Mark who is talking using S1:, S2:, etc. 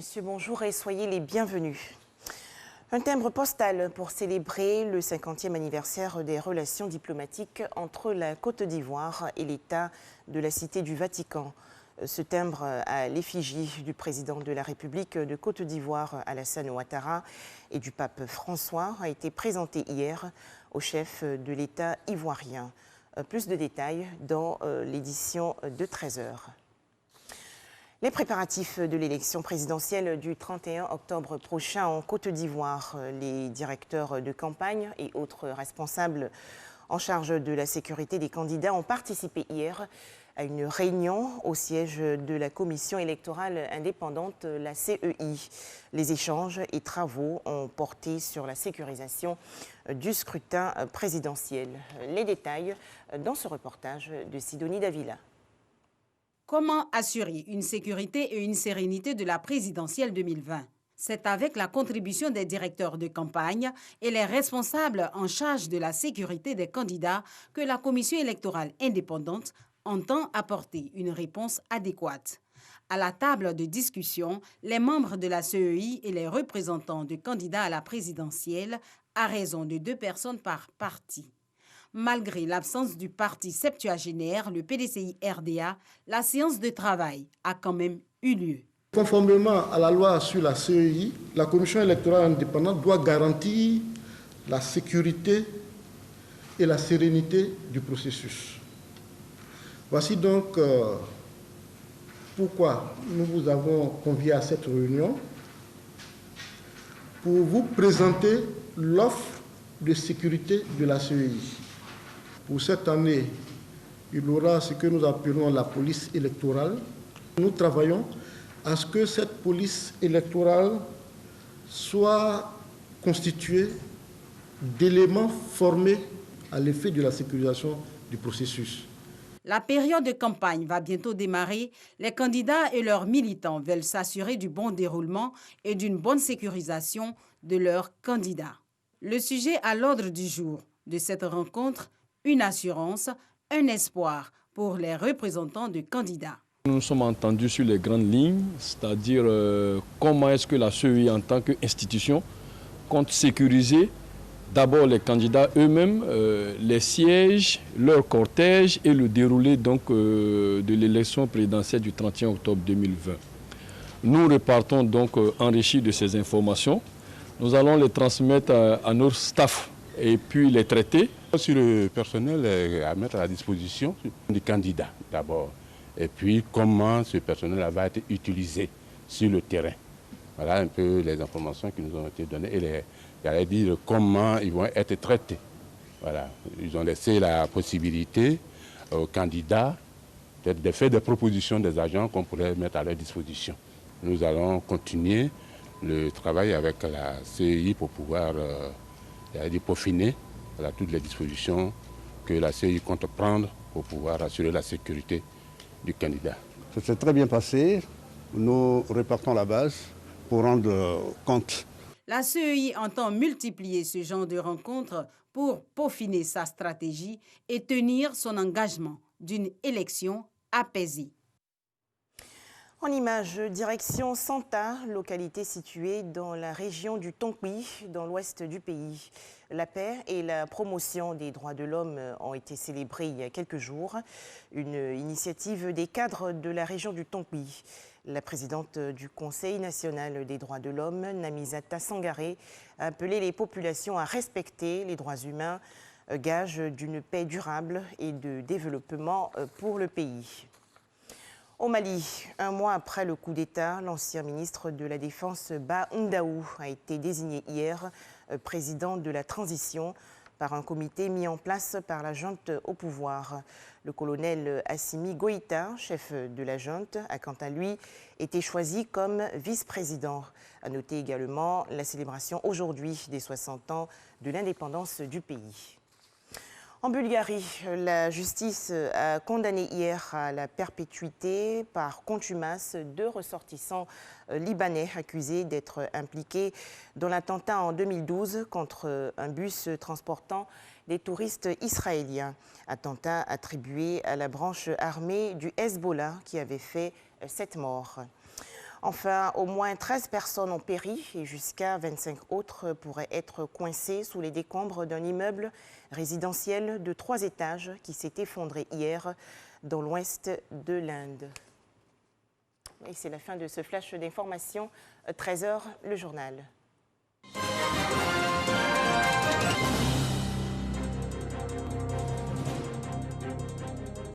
S1: Monsieur, bonjour et soyez les bienvenus. Un timbre postal pour célébrer le 50e anniversaire des relations diplomatiques entre la Côte d'Ivoire et l'État de la Cité du Vatican. Ce timbre à l'effigie du président de la République de Côte d'Ivoire, Alassane Ouattara, et du pape François a été présenté hier au chef de l'État ivoirien. Plus de détails dans l'édition de 13h. Les préparatifs de l'élection présidentielle du 31 octobre prochain en Côte d'Ivoire, les directeurs de campagne et autres responsables en charge de la sécurité des candidats ont participé hier à une réunion au siège de la commission électorale indépendante, la CEI. Les échanges et travaux ont porté sur la sécurisation du scrutin présidentiel. Les détails dans ce reportage de Sidonie Davila.
S2: Comment assurer une sécurité et une sérénité de la présidentielle 2020? C'est avec la contribution des directeurs de campagne et les responsables en charge de la sécurité des candidats que la commission électorale indépendante entend apporter une réponse adéquate. À la table de discussion, les membres de la CEI et les représentants de candidats à la présidentielle, à raison de 2 personnes par parti. Malgré l'absence du parti septuagénaire, le PDCI-RDA, la séance de travail a quand même eu lieu.
S3: Conformément à la loi sur la CEI, la commission électorale indépendante doit garantir la sécurité et la sérénité du processus. Voici donc pourquoi nous vous avons convié à cette réunion, pour vous présenter l'offre de sécurité de la CEI. Pour cette année, il y aura ce que nous appelons la police électorale. Nous travaillons à ce que cette police électorale soit constituée d'éléments formés à l'effet de la sécurisation du processus.
S2: La période de campagne va bientôt démarrer. Les candidats et leurs militants veulent s'assurer du bon déroulement et d'une bonne sécurisation de leurs candidats. Le sujet à l'ordre du jour de cette rencontre, une assurance, un espoir pour les représentants de candidats.
S4: Nous nous sommes entendus sur les grandes lignes, c'est-à-dire comment est-ce que la CEI en tant qu'institution compte sécuriser d'abord les candidats eux-mêmes, les sièges, leur cortège et le déroulé donc, de l'élection présidentielle du 31 octobre 2020. Nous repartons donc enrichis de ces informations. Nous allons les transmettre à nos staffs et puis les traiter.
S5: Sur le personnel à mettre à la disposition du candidat d'abord, et puis comment ce personnel va être utilisé sur le terrain. Voilà un peu les informations qui nous ont été données et j'allais dire comment ils vont être traités. Voilà. Ils ont laissé la possibilité aux candidats de faire des propositions des agents qu'on pourrait mettre à leur disposition. Nous allons continuer le travail avec la CEI pour pouvoir peaufiner toutes les dispositions que la CEI compte prendre pour pouvoir assurer la sécurité du candidat.
S6: Ça s'est très bien passé. Nous répartons la base pour rendre compte.
S2: La CEI entend multiplier ce genre de rencontres pour peaufiner sa stratégie et tenir son engagement d'une élection apaisée.
S1: En image, direction Santa, localité située dans la région du Tonkwi, dans l'ouest du pays. La paix et la promotion des droits de l'homme ont été célébrées il y a quelques jours. Une initiative des cadres de la région du Tonkwi. La présidente du Conseil national des droits de l'homme, Namisata Sangaré, a appelé les populations à respecter les droits humains, gage d'une paix durable et de développement pour le pays. Au Mali, un mois après le coup d'État, l'ancien ministre de la Défense Ba Ndaou a été désigné hier président de la transition par un comité mis en place par la junte au pouvoir. Le colonel Assimi Goïta, chef de la junte, a quant à lui été choisi comme vice-président. À noter également la célébration aujourd'hui des 60 ans de l'indépendance du pays. En Bulgarie, la justice a condamné hier à la perpétuité par contumace 2 ressortissants libanais accusés d'être impliqués dans l'attentat en 2012 contre un bus transportant des touristes israéliens. Attentat attribué à la branche armée du Hezbollah qui avait fait 7 morts. Enfin, au moins 13 personnes ont péri et jusqu'à 25 autres pourraient être coincées sous les décombres d'un immeuble résidentiel de 3 étages qui s'est effondré hier dans l'ouest de l'Inde. Et c'est la fin de ce flash d'information. 13h, le journal.